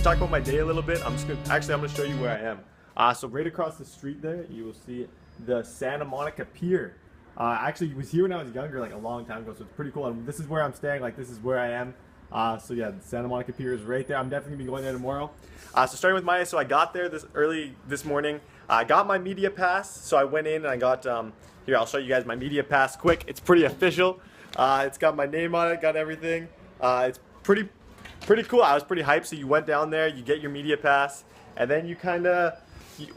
talk about my day a little bit. I'm gonna show you where I am. So right across the street there, you will see the Santa Monica Pier. Actually, it was here when I was younger, like a long time ago, so it's pretty cool. And this is where I'm staying, like this is where I am. So yeah, the Santa Monica Pier is right there. I'm definitely gonna be going there tomorrow. So starting with my, so I got there early this morning. I got my media pass, so I went in and I got, here, I'll show you guys my media pass quick. It's pretty official. It's got my name on it, got everything. It's pretty cool. I was pretty hyped. So you went down there, you get your media pass, and then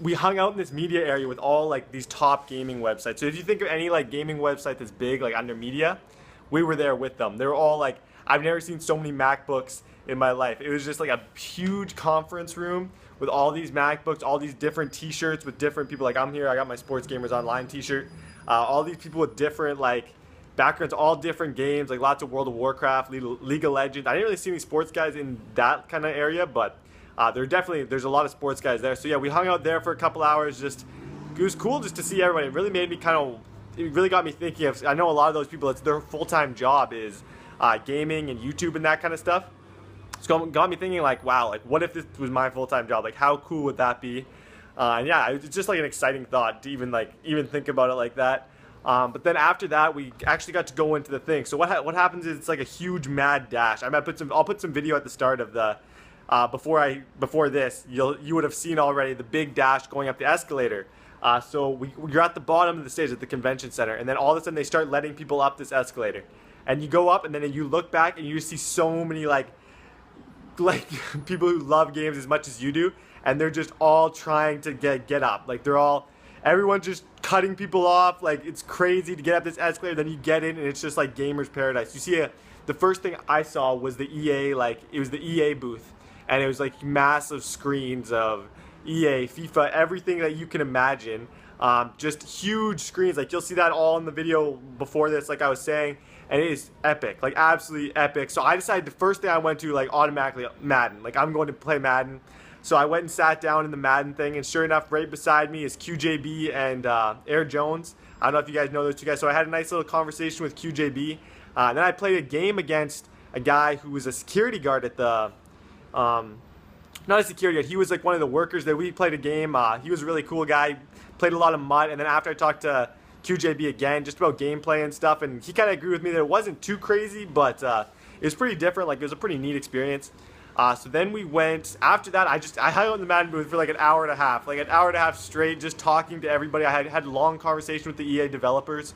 we hung out in this media area with all like these top gaming websites. So if you think of any like gaming website that's big, like under media, we were there with them. They were all like, I've never seen so many MacBooks in my life. It was just like a huge conference room with all these MacBooks, all these different t-shirts with different people. Like I'm here, I got my Sports Gamers Online t-shirt. All these people with different like backgrounds, all different games, like lots of World of Warcraft, League of Legends. I didn't really see any sports guys in that kind of area, but there's a lot of sports guys there. So yeah, we hung out there for a couple hours. It was cool just to see everybody. It really made me it really got me thinking of, I know a lot of those people, it's their full-time job is gaming and YouTube and that kind of stuff. So it got me thinking like, wow, like what if this was my full-time job? Like how cool would that be? And yeah, it's just like an exciting thought to even think about it like that. But then after that, we actually got to go into the thing. So what happens is it's like a huge mad dash. I'll put some video at the start of the before this. You would have seen already the big dash going up the escalator. So you're at the bottom of the stage at the convention center, and then all of a sudden they start letting people up this escalator, and you go up, and then you look back and you see so many like people who love games as much as you do, and they're just all trying to get up. Like everyone's just cutting people off. Like it's crazy to get up this escalator. Then you get in and it's just like gamers paradise. You see the first thing I saw was the EA, it was the EA booth, and it was like massive screens of EA, FIFA, everything that you can imagine. Just huge screens. Like you'll see that all in the video before this, like I was saying, and it is epic, like absolutely epic. So I decided the first thing I went to, like automatically Madden. Like I'm going to play Madden. So I went and sat down in the Madden thing, and sure enough, right beside me is QJB and Air Jones. I don't know if you guys know those two guys. So I had a nice little conversation with QJB. Then I played a game against a guy who was a security guard at the, not a security guard, he was like one of the workers that we played a game. He was a really cool guy, played a lot of MUD, and then after I talked to QJB again, just about gameplay and stuff, and he kind of agreed with me that it wasn't too crazy, but it was pretty different. Like it was a pretty neat experience. So then we went, after that, I hung out in the Madden booth for like an hour and a half straight, just talking to everybody. I had a long conversation with the EA developers.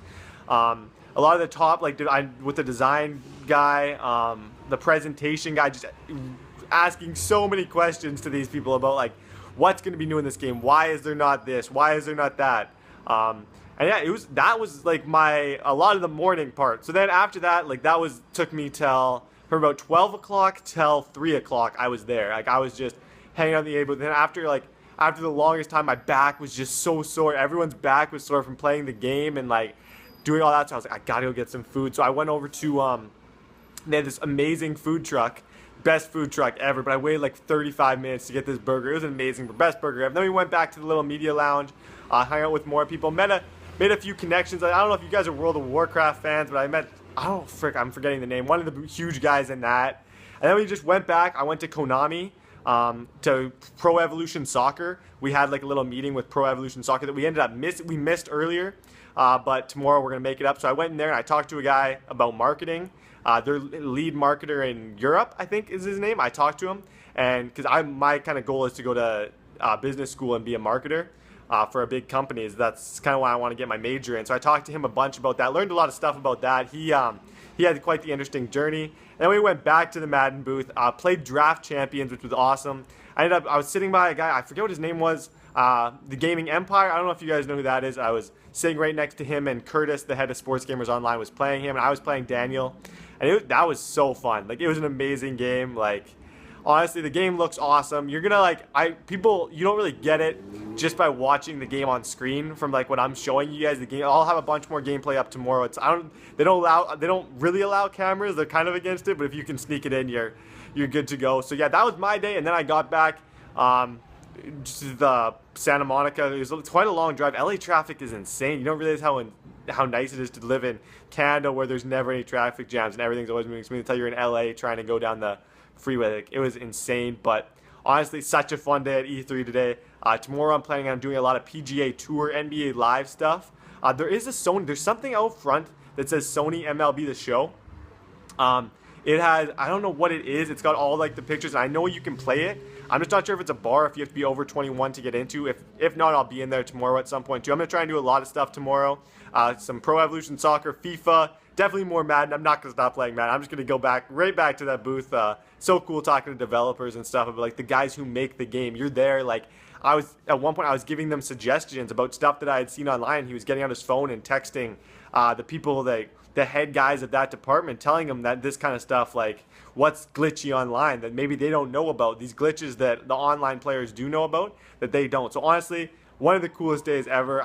A lot of the top, with the design guy, the presentation guy, just asking so many questions to these people about like, what's going to be new in this game? Why is there not this? Why is there not that? And yeah, that was like a lot of the morning part. So then after that, like took me from about 12 o'clock till 3 o'clock, I was there. Like I was just hanging out in the A booth. Then after the longest time, my back was just so sore. Everyone's back was sore from playing the game and like doing all that. So I was like, I gotta go get some food. So I went over to they had this amazing food truck, best food truck ever. But I waited like 35 minutes to get this burger. It was amazing, the best burger ever. Then we went back to the little media lounge, hung out with more people, made a few connections. I don't know if you guys are World of Warcraft fans, but I'm forgetting the name. One of the huge guys in that. And then we just went back. I went to Konami, to Pro Evolution Soccer. We had like a little meeting with Pro Evolution Soccer that we ended up we missed earlier. But tomorrow we're going to make it up. So I went in there and I talked to a guy about marketing. Their lead marketer in Europe, I think is his name. I talked to him. And because my kind of goal is to go to business school and be a marketer. For a big company. That's kind of why I want to get my major in. So I talked to him a bunch about that, learned a lot of stuff about that. He had quite the interesting journey. And then we went back to the Madden booth, played Draft Champions, which was awesome. I was sitting by a guy, I forget what his name was, the Gaming Empire. I don't know if you guys know who that is. I was sitting right next to him, and Curtis, the head of Sports Gamers Online, was playing him, and I was playing Daniel. And that was so fun. Like it was an amazing game. Like honestly, the game looks awesome. You're gonna you don't really get it just by watching the game on screen from like what I'm showing you guys the game. I'll have a bunch more gameplay up tomorrow. They don't really allow cameras. They're kind of against it, but if you can sneak it in, you're good to go. So yeah, that was my day, and then I got back to the Santa Monica. It's quite a long drive. LA traffic is insane. You don't realize how nice it is to live in Canada where there's never any traffic jams and everything's always moving smooth until you're in LA trying to go down the freeway. Like, it was insane, but honestly, such a fun day at E3 today. Tomorrow I'm planning on doing a lot of PGA Tour, NBA Live stuff. There's something out front that says Sony MLB The Show. It has, I don't know what it is. It's got all like the pictures, and I know you can play it. I'm just not sure if it's a bar, if you have to be over 21 to get into. If not, I'll be in there tomorrow at some point too. I'm going to try and do a lot of stuff tomorrow. Some Pro Evolution Soccer, FIFA, definitely more Madden. I'm not going to stop playing Madden. I'm just going to go right back to that booth. So cool talking to developers and stuff, but like the guys who make the game. You're there, like, at one point I was giving them suggestions about stuff that I had seen online. He was getting on his phone and texting the people, the head guys of that department, telling them that this kind of stuff, like what's glitchy online that maybe they don't know about, these glitches that the online players do know about that they don't. So honestly, one of the coolest days ever.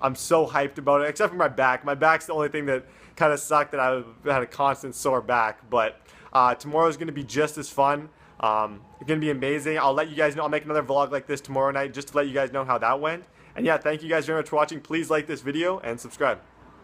I'm so hyped about it, except for my back. My back's the only thing that kind of sucked, that I had a constant sore back. But tomorrow's going to be just as fun. It's going to be amazing. I'll let you guys know. I'll make another vlog like this tomorrow night just to let you guys know how that went. And yeah, thank you guys very much for watching. Please like this video and subscribe.